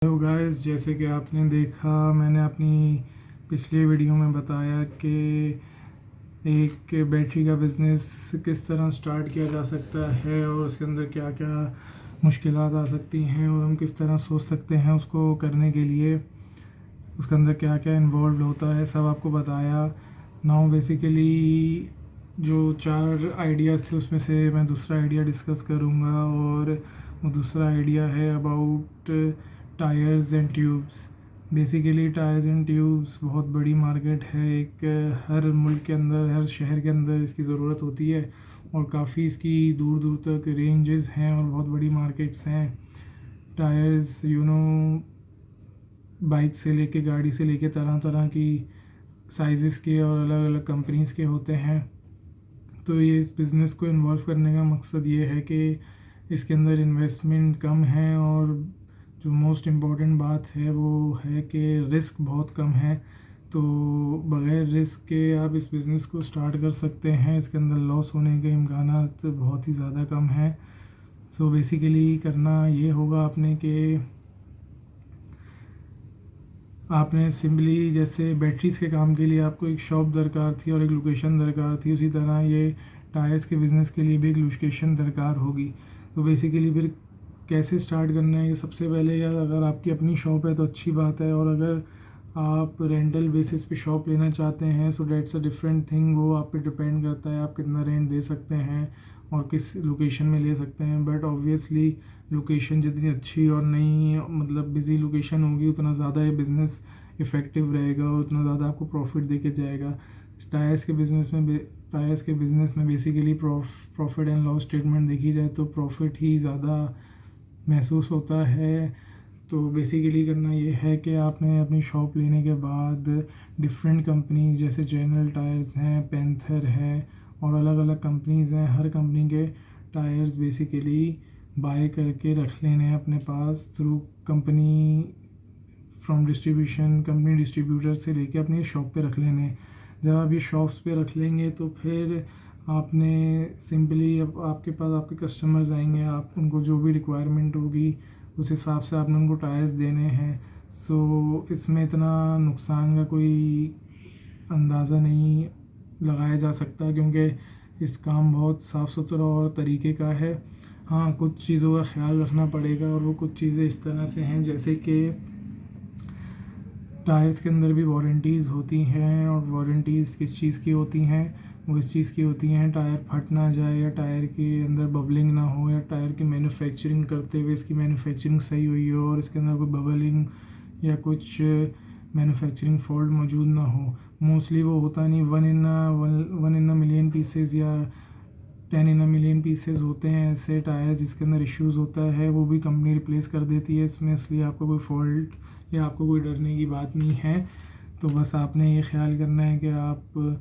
Hello guys, जैसे कि आपने देखा, मैंने अपनी पिछली वीडियो में बताया कि एक बैटरी का बिज़नेस किस तरह स्टार्ट किया जा सकता है और उसके अंदर क्या क्या मुश्किलात आ सकती हैं और हम किस तरह सोच सकते हैं उसको करने के लिए, उसके अंदर क्या क्या इन्वॉल्व होता है, सब आपको बताया। नाउ बेसिकली जो 4 आइडियाज़ थे उसमें से मैं दूसरा आइडिया डिस्कस करूँगा और वो दूसरा आइडिया है about tyres and tubes. Basically tyres and tubes बहुत बड़ी मार्केट है। एक हर मुल्क के अंदर, हर शहर के अंदर इसकी ज़रूरत होती है और काफ़ी इसकी दूर दूर तक रेंजेस हैं और बहुत बड़ी मार्केट्स हैं। टायर्स बाइक से लेके, गाड़ी से लेके तरह तरह की साइज़ेस के और अलग अलग कंपनीज़ के होते हैं। तो ये इस बिज़नेस को इन्वॉल्व करने का मकसद ये है कि इसके अंदर इन्वेस्टमेंट कम है और जो मोस्ट इम्पॉर्टेंट बात है वो है कि रिस्क बहुत कम है। तो बग़ैर रिस्क के आप इस बिज़नेस को स्टार्ट कर सकते हैं। इसके अंदर लॉस होने के इम्कानात बहुत ही ज़्यादा कम हैं। सो बेसिकली करना ये होगा आपने कि आपने सिंपली, जैसे बैटरीज़ के काम के लिए आपको एक शॉप दरकार थी और एक लोकेशन दरकार थी, उसी तरह ये टायर्स के बिज़नेस के लिए भी एक लोकेशन दरकार होगी। तो बेसिकली फिर कैसे स्टार्ट करना है, ये सबसे पहले, या अगर आपकी अपनी शॉप है तो अच्छी बात है, और अगर आप रेंटल बेसिस पे शॉप लेना चाहते हैं so that's a different thing. वो आप पे डिपेंड करता है आप कितना रेंट दे सकते हैं और किस लोकेशन में ले सकते हैं। बट ऑब्वियसली लोकेशन जितनी अच्छी और नई, मतलब बिज़ी लोकेशन होगी, उतना ज़्यादा ये बिज़नेस इफ़ेक्टिव रहेगा और उतना ज़्यादा आपको प्रॉफिट दे के जाएगा। टायर्स के बिज़नेस में basically profit and loss statement देखी जाए तो प्रॉफिट ही ज़्यादा महसूस होता है। तो बेसिकली करना ये है कि आपने अपनी शॉप लेने के बाद डिफरेंट कंपनी जैसे जनरल टायर्स हैं, पैंथर है और अलग अलग कंपनीज़ हैं, हर कंपनी के टायर्स बेसिकली बाय करके रख लेने हैं अपने pass through company, from distribution, company distributor से लेके अपनी शॉप पे रख लेने हैं। जब आप ये शॉप्स पे रख लेंगे तो फिर आपने सिंपली, अब आपके पास आपके कस्टमर्स आएंगे, आप उनको जो भी रिक्वायरमेंट होगी उस हिसाब से आपने उनको टायर्स देने हैं। सो इसमें इतना नुकसान का कोई अंदाज़ा नहीं लगाया जा सकता क्योंकि इस काम बहुत साफ़ सुथरा और तरीके का है। हाँ, कुछ चीज़ों का ख्याल रखना पड़ेगा और वो कुछ चीज़ें इस तरह से हैं जैसे कि टायर्स के अंदर भी वारंटीज़ होती हैं, और वारंटीज़ किस चीज़ की होती हैं, वो इस चीज़ की होती हैं टायर फट ना जाए, या टायर के अंदर बबलिंग ना हो, या टायर की मैन्युफैक्चरिंग करते हुए इसकी मैन्युफैक्चरिंग सही हुई हो और इसके अंदर कोई बबलिंग या कुछ मैन्युफैक्चरिंग फॉल्ट मौजूद ना हो। मोस्टली वो होता नहीं, one in a million pieces या 10 इन अ मिलियन पीसेज होते हैं ऐसे टायर जिसके अंदर इश्यूज़ होता है, वो भी कंपनी रिप्लेस कर देती है इसमें। इसलिए आपको कोई फॉल्ट या आपको कोई डरने की बात नहीं है। तो बस आपने ये ख्याल करना है कि आप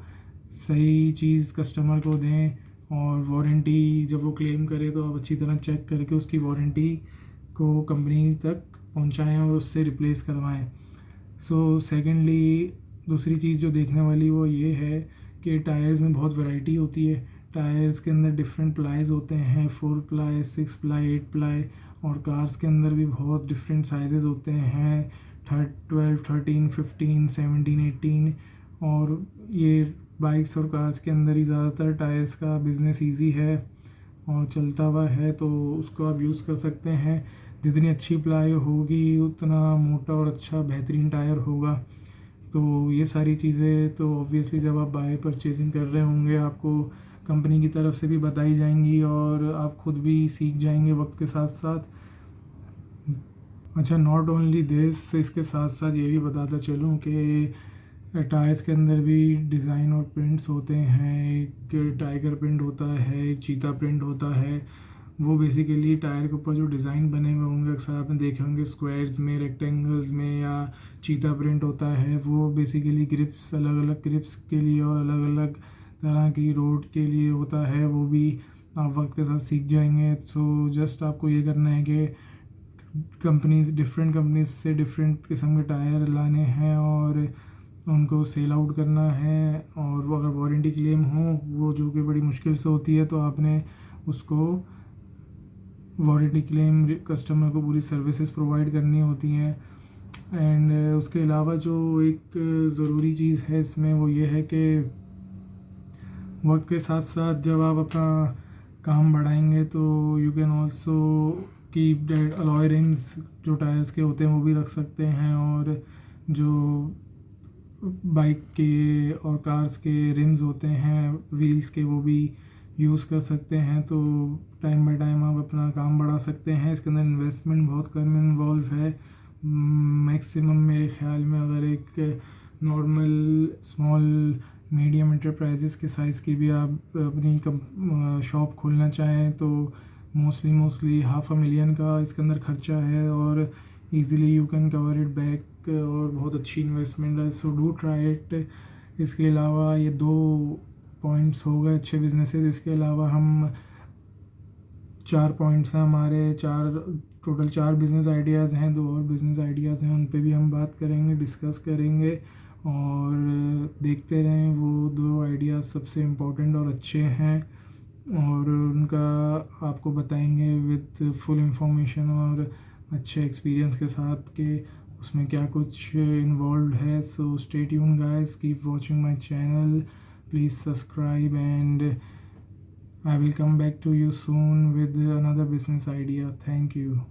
सही चीज़ कस्टमर को दें, और वारंटी जब वो क्लेम करे तो आप अच्छी तरह चेक करके उसकी वारंटी को कंपनी तक पहुंचाएं और उससे रिप्लेस करवाएं। सो सेकेंडली, दूसरी चीज़ जो देखने वाली वो ये है कि टायर्स में बहुत वैरायटी होती है। टायर्स के अंदर डिफरेंट प्लाईज होते हैं, 4 प्लाई, 6 प्लाई, 8 प्लाई, और कार्स के अंदर भी बहुत डिफरेंट साइजेस होते हैं, 12, 13, 15, 17, 18। और ये बाइक्स और कार्स के अंदर ही ज़्यादातर टायर्स का बिज़नेस ईजी है और चलता हुआ है, तो उसको आप यूज़ कर सकते हैं। जितनी अच्छी प्लाई होगी उतना मोटा और अच्छा बेहतरीन टायर होगा। तो ये सारी चीज़ें तो ऑब्वियसली जब आप बाय परचेजिंग कर रहे होंगे आपको कंपनी की तरफ से भी बताई जाएंगी और आप खुद भी सीख जाएंगे वक्त के साथ साथ। अच्छा, नॉट ओनली दिस, इसके साथ साथ ये भी बताता चलूँ कि टायर्स के अंदर भी डिज़ाइन और प्रिंट्स होते हैं। एक टाइगर प्रिंट होता है, एक चीता प्रिंट होता है। वो बेसिकली टायर के ऊपर जो डिज़ाइन बने हुए होंगे, अक्सर आपने देखे होंगे स्क्वायर्स में, रेक्टेंगल्स में, या चीता प्रिंट होता है। वो बेसिकली ग्रिप्स, अलग अलग ग्रिप्स के लिए और अलग अलग तरह की रोड के लिए होता है। वो भी आप वक्त के साथ सीख जाएंगे। सो जस्ट आपको ये करना है कि डिफरेंट कंपनीज से डिफरेंट किस्म के टायर लाने हैं और उनको सेल आउट करना है। और वो अगर वारंटी क्लेम हो, वो जो कि बड़ी मुश्किल से होती है, तो आपने उसको वारंटी क्लेम कस्टमर को पूरी सर्विसेज प्रोवाइड करनी होती हैं। एंड उसके अलावा जो एक ज़रूरी चीज़ है इसमें वो ये है कि वक्त के साथ साथ जब आप अपना काम बढ़ाएंगे तो you can also keep that alloy rims जो टायर्स के होते हैं वो भी रख सकते हैं, और जो बाइक के और कार्स के रिम्स होते हैं व्हील्स के वो भी यूज़ कर सकते हैं। तो टाइम बाय टाइम आप अपना काम बढ़ा सकते हैं। इसके अंदर इन्वेस्टमेंट बहुत कम इन्वॉल्व है। मैक्सिमम मेरे ख्याल में अगर एक नॉर्मल स्मॉल मीडियम एंटरप्राइजेस के साइज़ की भी आप अपनी शॉप खोलना चाहें तो मोस्टली 500,000 का इसके अंदर खर्चा है, और easily you can cover it back, और बहुत अच्छी इन्वेस्टमेंट है। So do try it. इसके अलावा ये 2 पॉइंट्स हो गए अच्छे बिजनेसेस। इसके अलावा हम 4 पॉइंट्स हैं हमारे, टोटल 4 बिज़नेस आइडियाज़ हैं। 2 और बिज़नेस आइडियाज़ हैं, उन पे भी हम बात करेंगे, डिस्कस करेंगे, और देखते रहें। वो 2 आइडियाज़ सबसे इम्पोर्टेंट और अच्छे हैं, और उनका आपको बताएंगे विद फुल इंफॉर्मेशन और अच्छे एक्सपीरियंस के साथ कि उसमें क्या कुछ इन्वॉल्व है। So stay tuned guys, keep watching my channel, please subscribe, and I will come back to you soon with another business idea. Thank you.